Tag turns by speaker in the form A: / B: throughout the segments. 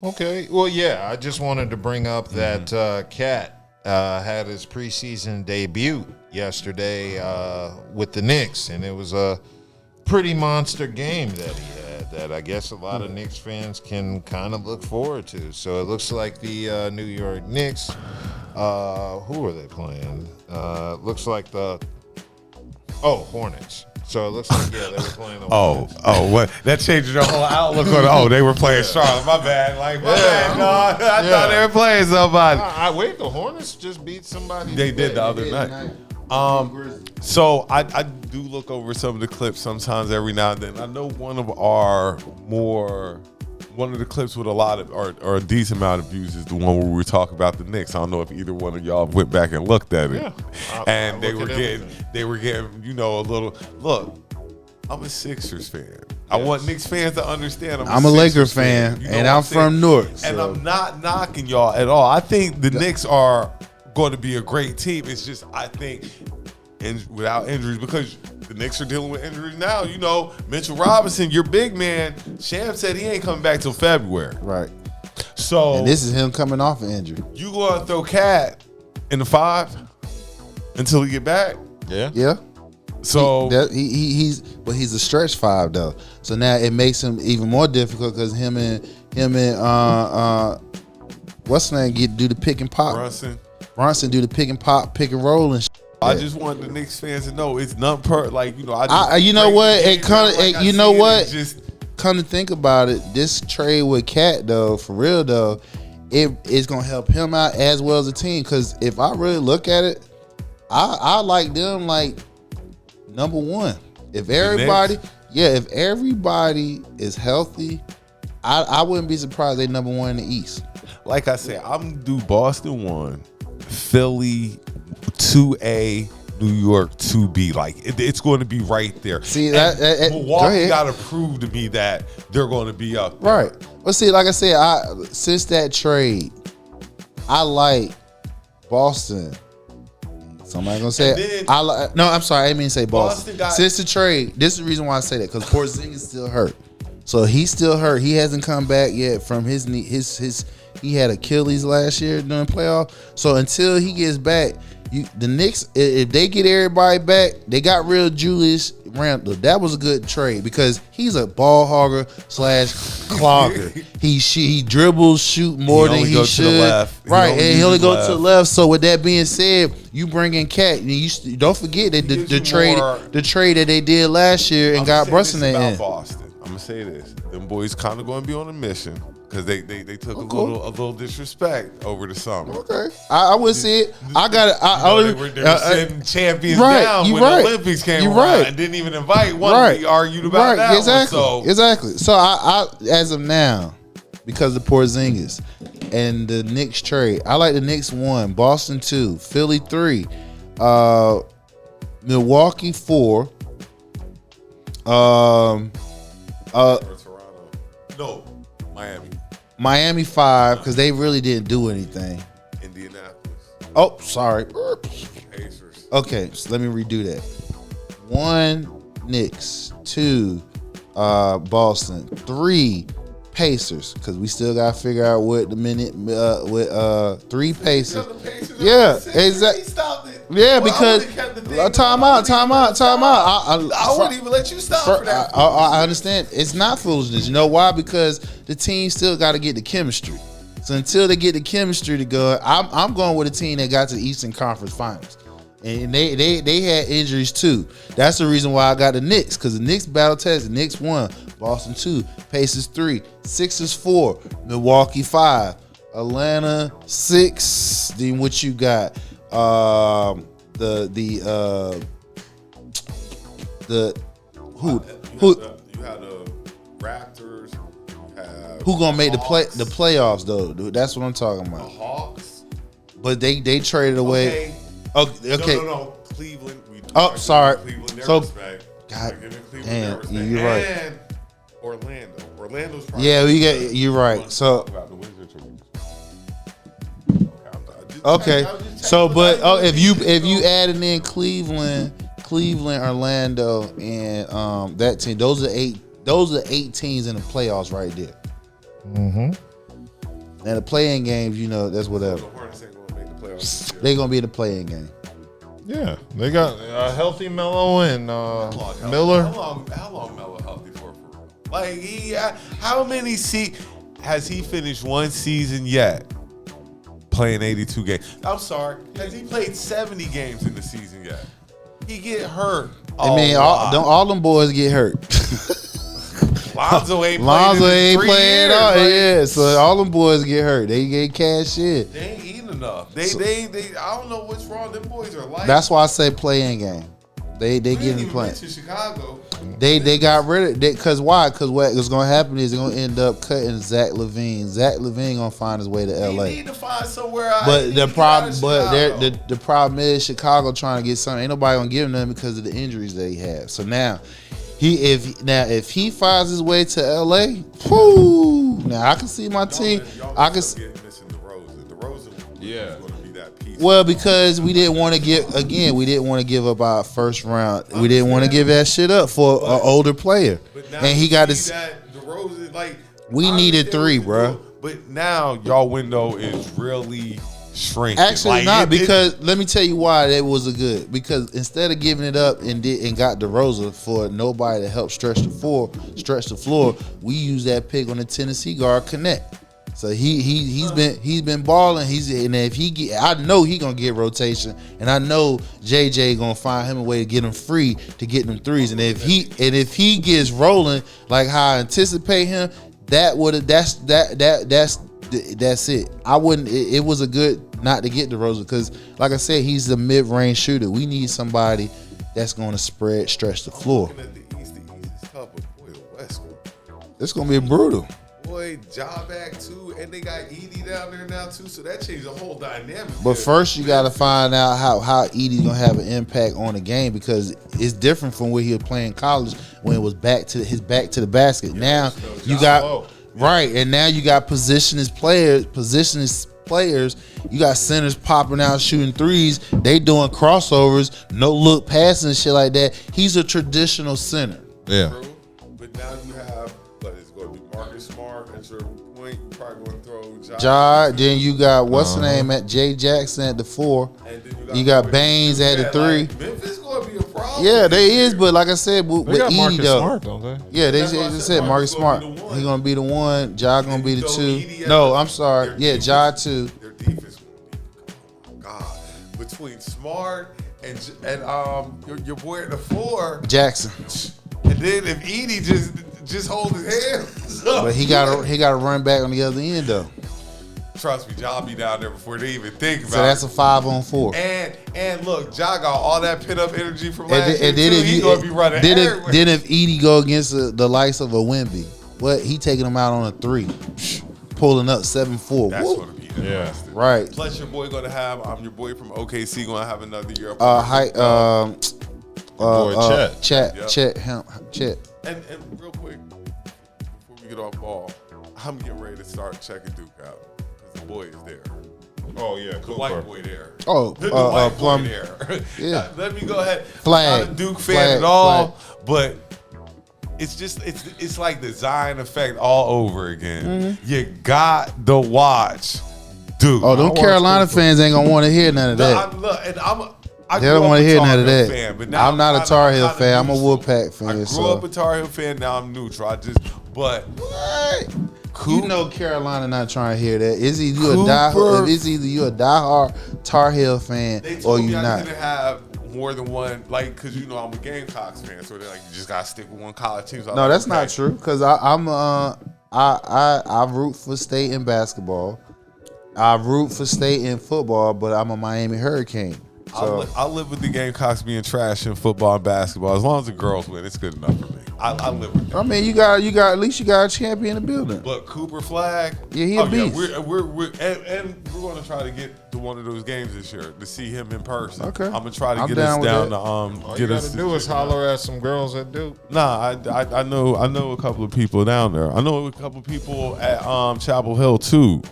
A: Okay. Well, yeah, I just wanted to bring up that Cat had his preseason debut yesterday with the Knicks, and it was a pretty monster game that he had that I guess a lot of Knicks fans can kind of look forward to. So it looks like the New York Knicks, who are they playing? Looks like the Hornets. So it looks like, they were playing the Hornets.
B: What? That changed the whole outlook on they were playing Charlotte. My bad. My bad. No, I thought they were playing somebody.
A: Wait, the Hornets just beat somebody.
B: They did the other night. So I do look over some of the clips sometimes every now and then. I know one of the clips with a lot of or a decent amount of views is the one where we were talking about the Knicks. I don't know if either one of y'all went back and looked at it.
A: Yeah.
B: And they were getting a little look. I'm a Sixers fan. Yes. I want Knicks fans to understand
C: I'm a Lakers fan, and I'm from Newark.
B: And I'm not knocking y'all at all. I think the Knicks are going to be a great team. It's just I think without injuries, because the Knicks are dealing with injuries now. You know, Mitchell Robinson, your big man, Sham said he ain't coming back till February.
C: Right.
B: So
C: and this is him coming off an injury.
B: You going to throw Cat in the 5 until he get back?
A: Yeah.
C: Yeah.
B: So
C: he's a stretch 5 though. So now it makes him even more difficult because him and what's the name do the pick and pop. Brunson do the pick and pop, pick and roll and shit.
B: I just want the Knicks fans to know it's not
C: Come to think about it, this trade with Cat though, for real though, it's gonna help him out as well as the team. Because if I really look at it, I like them like number 1. If everybody is healthy, I wouldn't be surprised they number 1 in the East.
B: Like I said, I'm gonna do Boston 1, Philly 2A, New York 2B. Like it's going to be right there.
C: See
B: Milwaukee got to prove to me that they're going to be up there.
C: Right. Well, see, like I said, since that trade, I like Boston. Somebody gonna say I'm sorry, I didn't mean to say Boston. Since the trade, this is the reason why I say that, because Porzingis still hurt. So he's still hurt. He hasn't come back yet from his knee. He had Achilles last year during playoff. So until he gets back, the Knicks, if they get everybody back, they got rid of Julius Randle. That was a good trade because he's a ball hogger / clogger. He dribbles, shoot more than he should. Right, and he only goes to the left. So with that being said, you bring in Cat. You don't forget that the trade that they did last year and got Brunson in.
B: Boston. I'm gonna say this: them boys kind of going to be on a mission. Because they took a little disrespect over the summer.
C: Okay, I would see it. I got it.
B: They were sitting champions down when the Olympics came around and didn't even invite one. We argued about that
C: Exactly. So I as of now, because of Porzingis and the Knicks trade, I like the Knicks 1, Boston 2, Philly 3, Milwaukee 4. Miami 5, because they really didn't do anything.
B: Indianapolis.
C: Oh, sorry.
B: Pacers.
C: Okay, so let me redo that. 1, Knicks. 2, Boston. 3, Pacers, because we still got to figure out what the minute with 3 Pacers. Yeah, exactly. Yeah, because time out.
B: I wouldn't even let you stop for that.
C: I understand. It's not foolishness. You know why? Because the team still got to get the chemistry. So until they get the chemistry to go, I'm going with a team that got to the Eastern Conference Finals. And they had injuries too. That's the reason why I got the Knicks, because the Knicks battle test. The Knicks 1, Boston 2, Pacers 3, Sixers 4, Milwaukee 5, Atlanta 6. Then what you got? You had
B: the Raptors.
C: Who gonna make the playoffs though? That's what I'm talking about.
B: The Hawks.
C: But they traded away. Okay.
B: No. Cleveland.
C: Sorry.
B: Cleveland,
C: so,
B: respect.
C: God damn, you're right.
B: And Orlando. Orlando's probably.
C: Yeah, you're right. So. Okay. So, but if you added in Cleveland, Orlando, and that team, those are 8 teams in the playoffs right there.
A: Mm-hmm.
C: And the playing games, that's whatever.
B: The Hornets ain't gonna make the playoffs.
C: They're gonna be the playing game.
A: Yeah, they got a healthy Melo and Miller.
B: How long Melo healthy for? Like how many has he finished one season yet? Playing 82 games. I'm sorry. Has he played 70 games in the season yet? He get hurt.
C: All them boys get hurt.
B: Lonzo ain't played
C: all.
B: Like,
C: yeah, so all them boys get hurt. They get cash in.
B: They ain't eating enough. They I don't know what's wrong. Them boys are like.
C: That's why I say playing game. They getting playing.
B: To Chicago.
C: They got rid of it because why? Because what's gonna happen is they're gonna end up cutting Zach LaVine. Zach LaVine gonna find his way to LA.
B: They need to find somewhere.
C: But the problem is Chicago trying to get something. Ain't nobody gonna give him nothing because of the injuries they have. So now if he finds his way to LA, whoo, now I can see my team. I can see.
B: Yeah.
C: Well, because we didn't want to give up our first round. We didn't want to give that shit up for an older player. And he got to. We needed 3, bro.
B: But now y'all window is really shrinking.
C: Actually, not because let me tell you why that was a good. Because instead of giving it up and got DeRozan for nobody to help stretch the floor, we used that pick on the Tennessee guard Connect. So he's been balling. I know he gonna get rotation, and I know JJ gonna find him a way to get him free to get them threes. And if he gets rolling like how I anticipate him, that's it. I wouldn't. It was a good not to get DeRozan because, like I said, he's a mid-range shooter. We need somebody that's gonna stretch the floor.
B: The East is tough, but boy, the West.
C: It's gonna be brutal.
B: Boy, job back too, and they got Edie down there now too, so that changed the whole dynamic.
C: But first, you got to find out how Edie's gonna have an impact on the game because it's different from where he was playing college when it was back to the basket. Now you got right, and now you got positionless players. You got centers popping out shooting threes. They doing crossovers, no look passing shit like that. He's a traditional center.
A: Yeah.
B: But now you have. Smart at your point, you probably going to throw
C: Ja. Then you got what's the name at Jay Jackson at the 4.
B: And then
C: you got Baines at the 3.
B: Like, Memphis going to be a problem.
C: Yeah, they is, but like I said, with
A: got
C: Edie
A: Marcus
C: though,
A: Smart, don't they?
C: Yeah, they just said Marcus Smart. He gonna be the 1. Ja gonna be the 2. No, I'm sorry. Yeah, Ja 2.
B: Their defense will be, oh my God, between Smart and your boy at the 4,
C: Jackson.
B: And then if Edie just hold his hands up.
C: But he got to run back on the other end though.
B: Trust me, Ja be down there before they even think about it.
C: So that's a 5-on-4.
B: And look, Ja got all that pent up energy from last year too. He's gonna be running everywhere.
C: Then if Edie go against the likes of a Wemby, he taking him out on a 3, pulling up 7-4.
B: That's gonna be interesting.
A: Yeah.
C: Right.
B: Plus your boy gonna have your boy from OKC gonna have another year.
A: Chet.
B: And real quick, before we get off ball, I'm getting ready to start checking Duke out because the boy is there.
A: Oh yeah,
B: the white boy there.
C: Oh,
B: the white
C: Plum.
B: boy there.
C: Yeah.
B: Let me go ahead.
C: Flag.
B: I'm not a Duke fan at all, but it's like the Zion effect all over again.
C: Mm-hmm.
B: You got to watch Duke.
C: Oh, them Carolina fans ain't gonna want to hear none of that.
B: I
C: they don't want to hear none of that.
B: Fan, but now
C: I'm not a Tar Heel fan. I'm a Wolfpack fan.
B: I grew up a Tar Heel fan. Now I'm neutral.
C: You know Carolina not trying to hear that. It's either you a diehard Tar Heel fan or you not.
B: They have more than one, because I'm a Gamecocks fan, so they're like, you just gotta stick with one college team. So
C: no, that's not true. Because I root for State in basketball. I root for State in football, but I'm a Miami Hurricane. So
B: I live with the Gamecocks being trash in football and basketball. As long as the girls win, it's good enough for me. I live with that.
C: I mean, you got at least you got a champion in the building.
B: But Cooper Flag,
C: yeah, he a beast.
B: Yeah, we're going to try to get to one of those games this year to see him in person.
C: Okay,
B: I'm gonna try to get us down to
A: all you gotta do is holler at some girls at Duke.
B: Nah, I know a couple of people down there. I know a couple of people at Chapel Hill too.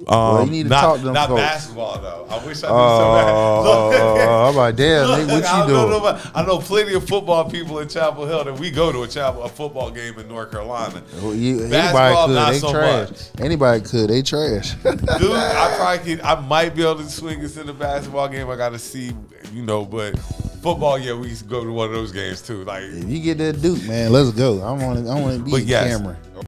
C: Well, you need to talk to them
B: not
C: folks.
B: basketball though. I wish I knew so
C: I'm like, damn, nigga, what you doing?
B: I know plenty of football people in Chapel Hill that we go to a football game in North Carolina.
C: Well, anybody
B: Basketball,
C: could.
B: not
C: They
B: so
C: trash.
B: much.
C: Anybody could. They trash.
B: Dude, I might be able to swing us in the basketball game. I got to see, but football, we used to go to one of those games too. Like,
C: If you get that Duke, man, let's go. I want to be
B: but
C: in
B: yes,
C: camera.